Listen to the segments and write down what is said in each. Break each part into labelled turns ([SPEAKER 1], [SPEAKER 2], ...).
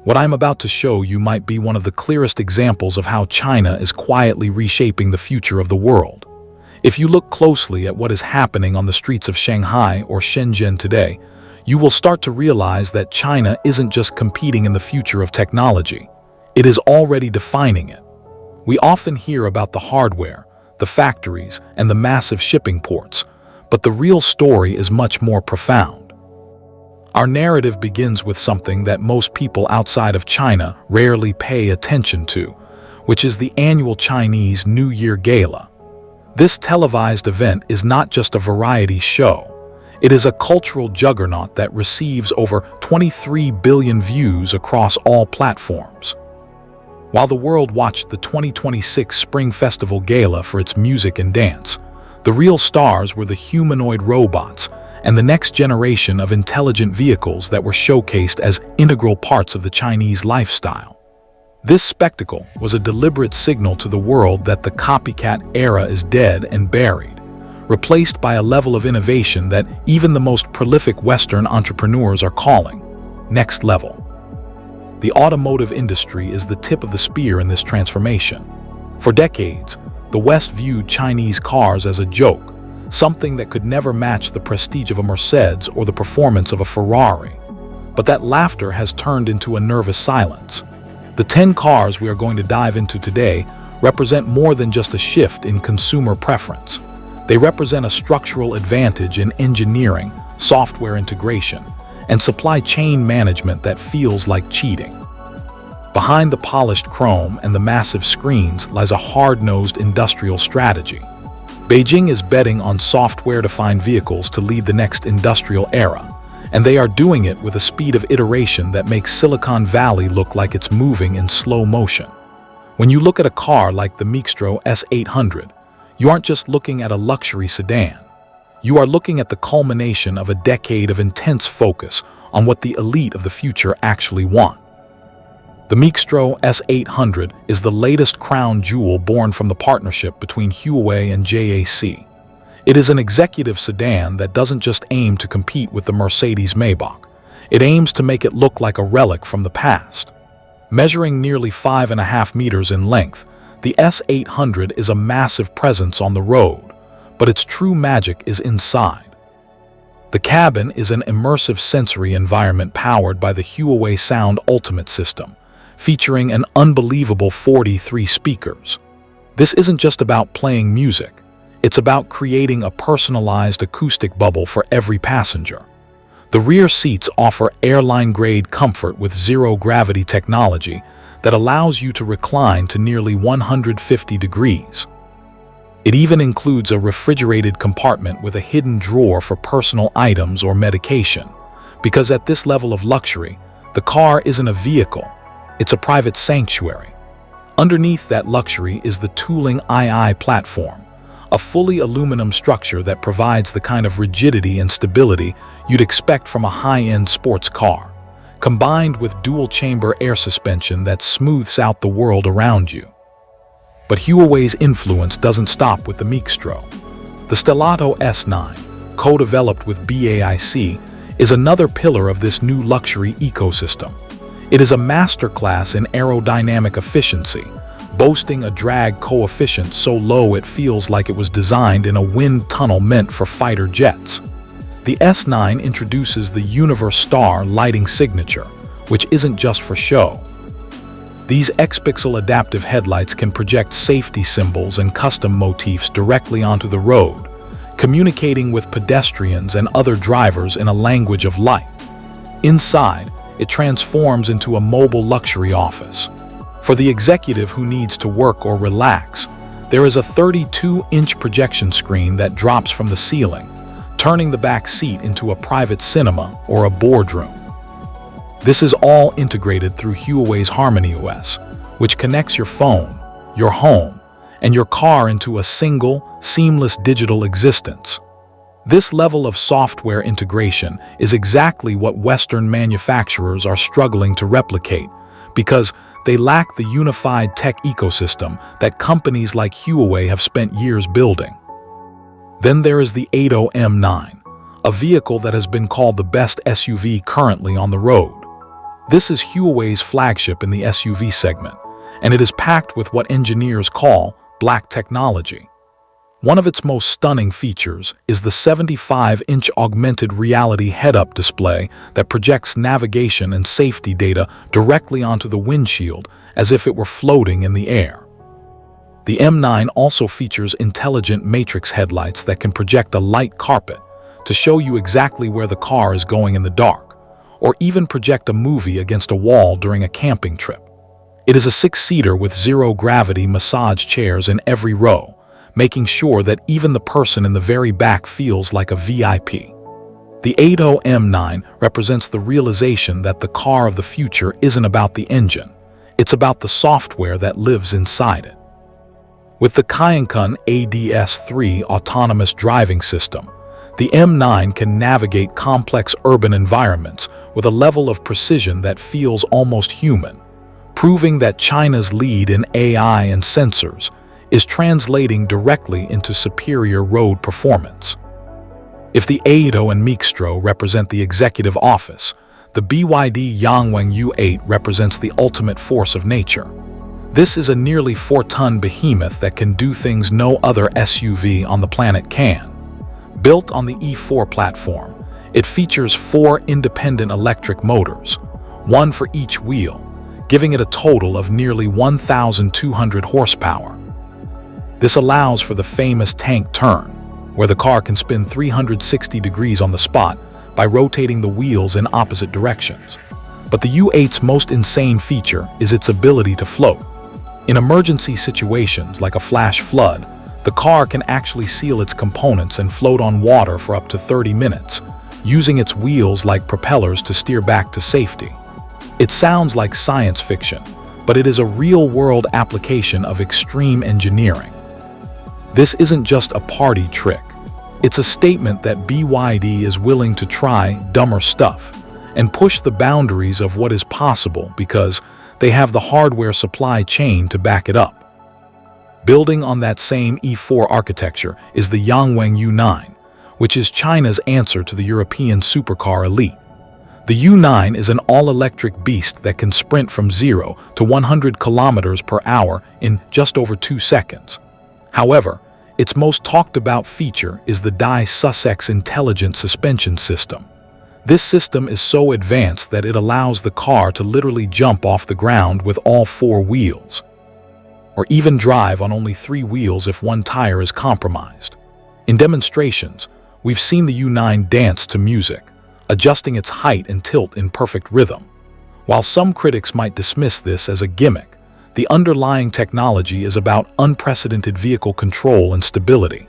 [SPEAKER 1] What I'm about to show you might be one of the clearest examples of how China is quietly reshaping the future of the world. If you look closely at what is happening on the streets of Shanghai or Shenzhen today, you will start to realize that China isn't just competing in the future of technology. It is already defining it. We often hear about the hardware, the factories, and the massive shipping ports, but the real story is much more profound. Our narrative begins with something that most people outside of China rarely pay attention to, which is the annual Chinese New Year Gala. This televised event is not just a variety show. It is a cultural juggernaut that receives over 23 billion views across all platforms. While the world watched the 2026 Spring Festival Gala for its music and dance, the real stars were the humanoid robots and the next generation of intelligent vehicles that were showcased as integral parts of the Chinese lifestyle. This spectacle was a deliberate signal to the world that the copycat era is dead and buried, replaced by a level of innovation that even the most prolific Western entrepreneurs are calling next level. The automotive industry is the tip of the spear in this transformation. For decades, the West viewed Chinese cars as a joke, something that could never match the prestige of a Mercedes or the performance of a Ferrari. But that laughter has turned into a nervous silence. The 10 cars we are going to dive into today represent more than just a shift in consumer preference. They represent a structural advantage in engineering, software integration, and supply chain management that feels like cheating. Behind the polished chrome and the massive screens lies a hard-nosed industrial strategy. Beijing is betting on software-defined vehicles to lead the next industrial era, and they are doing it with a speed of iteration that makes Silicon Valley look like it's moving in slow motion. When you look at a car like the Micstro S800, you aren't just looking at a luxury sedan. You are looking at the culmination of a decade of intense focus on what the elite of the future actually want. The Micstro S800 is the latest crown jewel born from the partnership between Huawei and JAC. It is an executive sedan that doesn't just aim to compete with the Mercedes Maybach. It aims to make it look like a relic from the past. Measuring nearly 5.5 meters in length, the S800 is a massive presence on the road, but its true magic is inside. The cabin is an immersive sensory environment powered by the Huawei Sound Ultimate system, featuring an unbelievable 43 speakers. This isn't just about playing music. It's about creating a personalized acoustic bubble for every passenger. The rear seats offer airline-grade comfort with zero-gravity technology that allows you to recline to nearly 150 degrees. It even includes a refrigerated compartment with a hidden drawer for personal items or medication, because at this level of luxury, the car isn't a vehicle, it's a private sanctuary. Underneath that luxury is the Tooling II platform, a fully aluminum structure that provides the kind of rigidity and stability you'd expect from a high-end sports car, combined with dual-chamber air suspension that smooths out the world around you. But Huawei's influence doesn't stop with the Micstro. The Stellato S9, co-developed with BAIC, is another pillar of this new luxury ecosystem. It is a masterclass in aerodynamic efficiency, boasting a drag coefficient so low it feels like it was designed in a wind tunnel meant for fighter jets. The S9 introduces the Universe Star lighting signature, which isn't just for show. These X-pixel adaptive headlights can project safety symbols and custom motifs directly onto the road, communicating with pedestrians and other drivers in a language of light. Inside, it transforms into a mobile luxury office. For the executive who needs to work or relax, there is a 32-inch projection screen that drops from the ceiling, turning the back seat into a private cinema or a boardroom. This is all integrated through Huawei's Harmony OS, which connects your phone, your home, and your car into a single, seamless digital existence. This level of software integration is exactly what Western manufacturers are struggling to replicate, because they lack the unified tech ecosystem that companies like Huawei have spent years building. Then there is the 80 M9, a vehicle that has been called the best SUV currently on the road. This is Huawei's flagship in the SUV segment, and it is packed with what engineers call black technology. One of its most stunning features is the 75-inch augmented reality head-up display that projects navigation and safety data directly onto the windshield as if it were floating in the air. The M9 also features intelligent matrix headlights that can project a light carpet to show you exactly where the car is going in the dark, or even project a movie against a wall during a camping trip. It is a 6-seater with zero-gravity massage chairs in every row, making sure that even the person in the very back feels like a VIP. The 80 M9 represents the realization that the car of the future isn't about the engine, it's about the software that lives inside it. With the Cayenne ADS-3 autonomous driving system, the M9 can navigate complex urban environments with a level of precision that feels almost human, proving that China's lead in AI and sensors is translating directly into superior road performance. If the Ado and Mixtro represent the executive office, the BYD Yangwang U8 represents the ultimate force of nature. This is a nearly 4-ton behemoth that can do things no other SUV on the planet can. Built on the E4 platform, it features 4 independent electric motors, one for each wheel, giving it a total of nearly 1,200 horsepower. This allows for the famous tank turn, where the car can spin 360 degrees on the spot by rotating the wheels in opposite directions. But the U8's most insane feature is its ability to float. In emergency situations like a flash flood, the car can actually seal its components and float on water for up to 30 minutes, using its wheels like propellers to steer back to safety. It sounds like science fiction, but it is a real-world application of extreme engineering. This isn't just a party trick. It's a statement that BYD is willing to try dumber stuff and push the boundaries of what is possible because they have the hardware supply chain to back it up. Building on that same E4 architecture is the Yangwang U9, which is China's answer to the European supercar elite. The U9 is an all-electric beast that can sprint from 0 to 100 kilometers per hour in just over 2 seconds. However, its most talked about feature is the Sussex intelligent suspension system. This system is so advanced that it allows the car to literally jump off the ground with all 4 wheels, or even drive on only 3 wheels if one tire is compromised. In demonstrations, we've seen the U9 dance to music, adjusting its height and tilt in perfect rhythm. While some critics might dismiss this as a gimmick, the underlying technology is about unprecedented vehicle control and stability.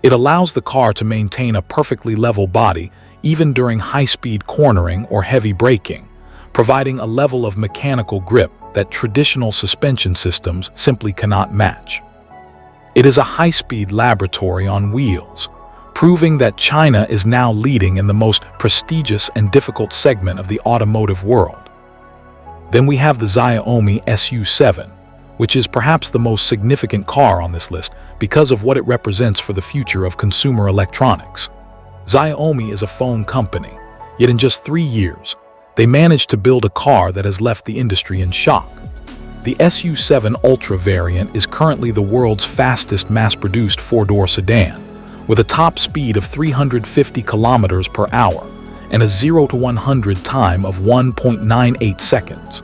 [SPEAKER 1] It allows the car to maintain a perfectly level body even during high-speed cornering or heavy braking, providing a level of mechanical grip that traditional suspension systems simply cannot match. It is a high-speed laboratory on wheels, proving that China is now leading in the most prestigious and difficult segment of the automotive world. Then we have the Xiaomi SU7, which is perhaps the most significant car on this list because of what it represents for the future of consumer electronics. Xiaomi is a phone company, yet in just 3 years, they managed to build a car that has left the industry in shock. The SU7 Ultra variant is currently the world's fastest mass-produced 4-door sedan, with a top speed of 350 kilometers per hour and a 0 to 100 time of 1.98 seconds.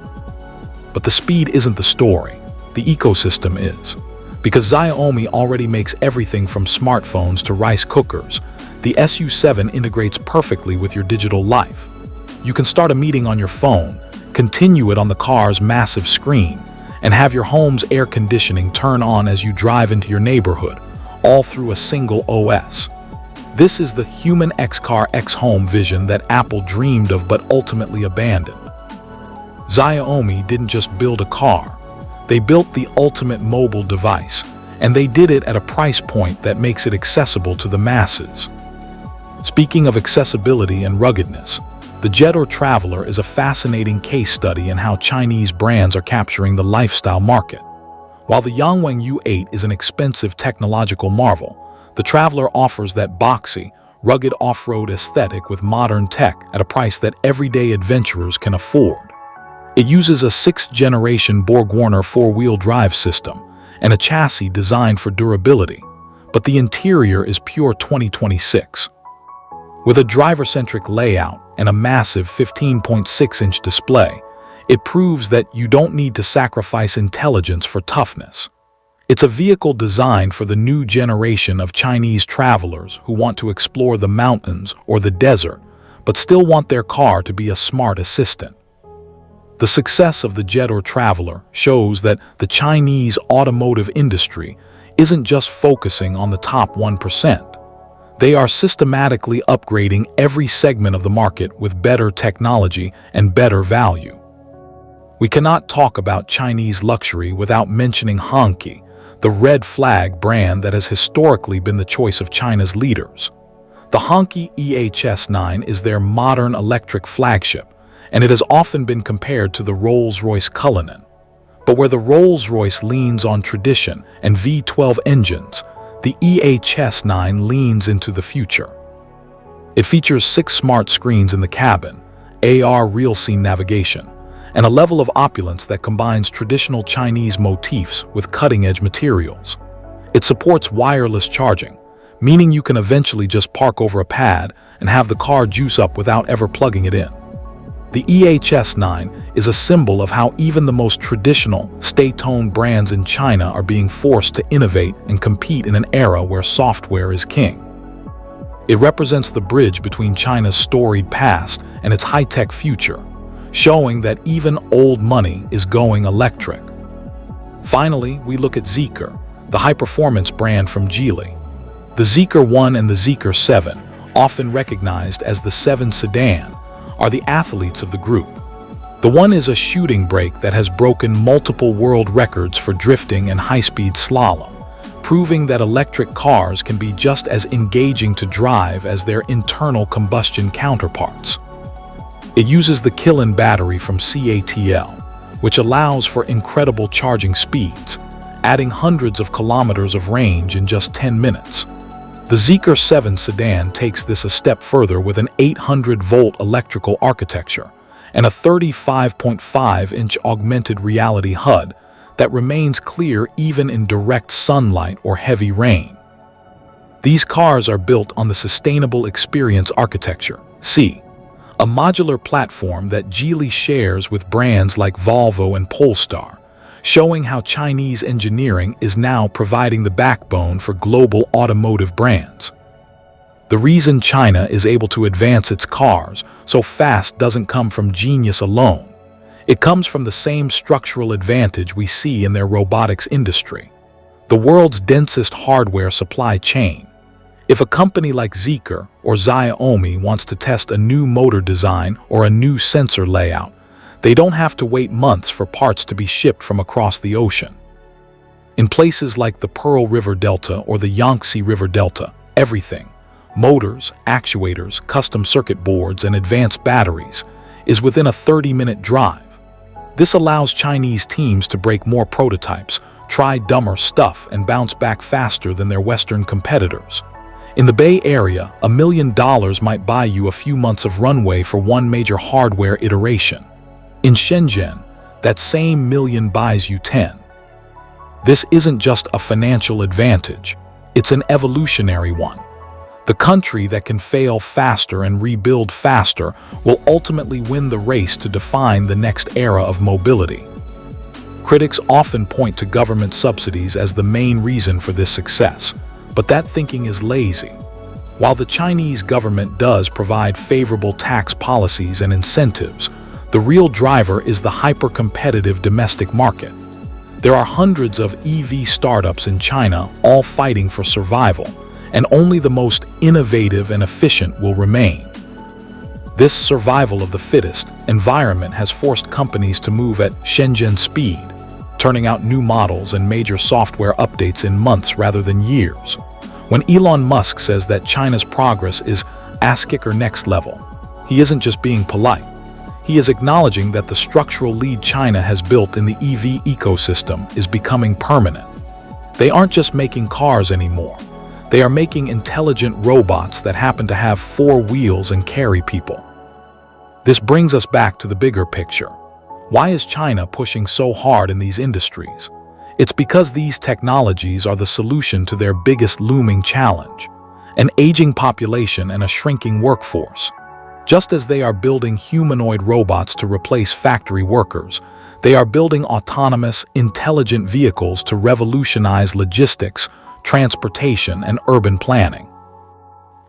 [SPEAKER 1] But the speed isn't the story, the ecosystem is. Because Xiaomi already makes everything from smartphones to rice cookers, the SU7 integrates perfectly with your digital life. You can start a meeting on your phone, continue it on the car's massive screen, and have your home's air conditioning turn on as you drive into your neighborhood, all through a single OS. This is the human X-Car X-Home vision that Apple dreamed of but ultimately abandoned. Xiaomi didn't just build a car, they built the ultimate mobile device, and they did it at a price point that makes it accessible to the masses. Speaking of accessibility and ruggedness, the Jet or Traveler is a fascinating case study in how Chinese brands are capturing the lifestyle market. While the Yangwang U8 is an expensive technological marvel, the Traveler offers that boxy, rugged off-road aesthetic with modern tech at a price that everyday adventurers can afford. It uses a sixth-generation Borg-Warner four-wheel drive system and a chassis designed for durability, but the interior is pure 2026. With a driver-centric layout and a massive 15.6-inch display, it proves that you don't need to sacrifice intelligence for toughness. It's a vehicle designed for the new generation of Chinese travelers who want to explore the mountains or the desert, but still want their car to be a smart assistant. The success of the Jet or Traveler shows that the Chinese automotive industry isn't just focusing on the top 1%. They are systematically upgrading every segment of the market with better technology and better value. We cannot talk about Chinese luxury without mentioning Hongqi, the red flag brand that has historically been the choice of China's leaders. The Hongqi EHS9 is their modern electric flagship, and it has often been compared to the Rolls-Royce Cullinan. But where the Rolls-Royce leans on tradition and V12 engines, the EHS9 leans into the future. It features 6 smart screens in the cabin, AR real-scene navigation, and a level of opulence that combines traditional Chinese motifs with cutting-edge materials. It supports wireless charging, meaning you can eventually just park over a pad and have the car juice up without ever plugging it in. The EHS9 is a symbol of how even the most traditional, state-owned brands in China are being forced to innovate and compete in an era where software is king. It represents the bridge between China's storied past and its high-tech future, showing that even old money is going electric. Finally, we look at Zeekr, the high-performance brand from Geely. The Zeekr 1 and the Zeekr 7, often recognized as the 7 sedan, are the athletes of the group. The one is a shooting brake that has broken multiple world records for drifting and high-speed slalom, proving that electric cars can be just as engaging to drive as their internal combustion counterparts. It uses the Kirin battery from CATL, which allows for incredible charging speeds, adding hundreds of kilometers of range in just 10 minutes. The Zeekr 7 sedan takes this a step further with an 800-volt electrical architecture and a 35.5-inch augmented reality HUD that remains clear even in direct sunlight or heavy rain. These cars are built on the Sustainable Experience Architecture, SE, a modular platform that Geely shares with brands like Volvo and Polestar, showing how Chinese engineering is now providing the backbone for global automotive brands. The reason China is able to advance its cars so fast doesn't come from genius alone. It comes from the same structural advantage we see in their robotics industry, the world's densest hardware supply chain. If a company like Zeekr or Xiaomi wants to test a new motor design or a new sensor layout, they don't have to wait months for parts to be shipped from across the ocean. In places like the Pearl River Delta or the Yangtze River Delta, everything, motors, actuators, custom circuit boards, and advanced batteries, is within a 30-minute drive. This allows Chinese teams to break more prototypes, try dumber stuff, and bounce back faster than their Western competitors. In the Bay Area, $1 million might buy you a few months of runway for one major hardware iteration. In Shenzhen, that same million buys you 10. This isn't just a financial advantage, it's an evolutionary one. The country that can fail faster and rebuild faster will ultimately win the race to define the next era of mobility. Critics often point to government subsidies as the main reason for this success, but that thinking is lazy. While the Chinese government does provide favorable tax policies and incentives, the real driver is the hyper-competitive domestic market. There are hundreds of EV startups in China all fighting for survival, and only the most innovative and efficient will remain. This survival of the fittest environment has forced companies to move at Shenzhen speed, turning out new models and major software updates in months rather than years. When Elon Musk says that China's progress is ass-kicker next level, he isn't just being polite. He is acknowledging that the structural lead China has built in the EV ecosystem is becoming permanent. They aren't just making cars anymore. They are making intelligent robots that happen to have 4 wheels and carry people. This brings us back to the bigger picture. Why is China pushing so hard in these industries? It's because these technologies are the solution to their biggest looming challenge: an aging population and a shrinking workforce. Just as they are building humanoid robots to replace factory workers, they are building autonomous, intelligent vehicles to revolutionize logistics, transportation, and urban planning.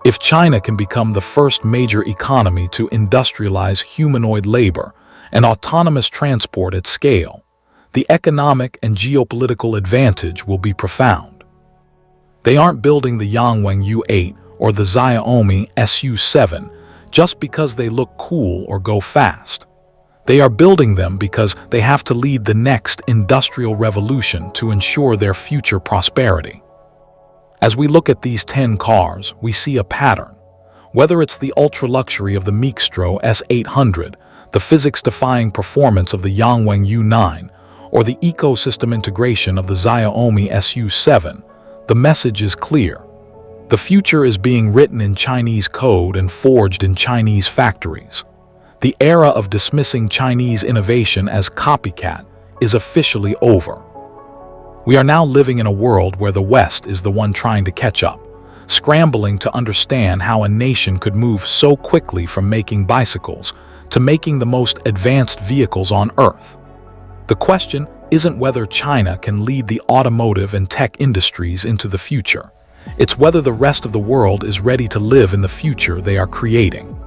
[SPEAKER 1] If China can become the first major economy to industrialize humanoid labor and autonomous transport at scale, the economic and geopolitical advantage will be profound. They aren't building the Yangwang U8 or the Xiaomi SU7 just because they look cool or go fast. They are building them because they have to lead the next industrial revolution to ensure their future prosperity. As we look at these 10 cars, we see a pattern. Whether it's the ultra-luxury of the Mixtro S800, the physics-defying performance of the Yangwang U9, or the ecosystem integration of the Xiaomi SU7, the message is clear. The future is being written in Chinese code and forged in Chinese factories. The era of dismissing Chinese innovation as copycat is officially over. We are now living in a world where the West is the one trying to catch up, scrambling to understand how a nation could move so quickly from making bicycles to making the most advanced vehicles on Earth. The question isn't whether China can lead the automotive and tech industries into the future. It's whether the rest of the world is ready to live in the future they are creating.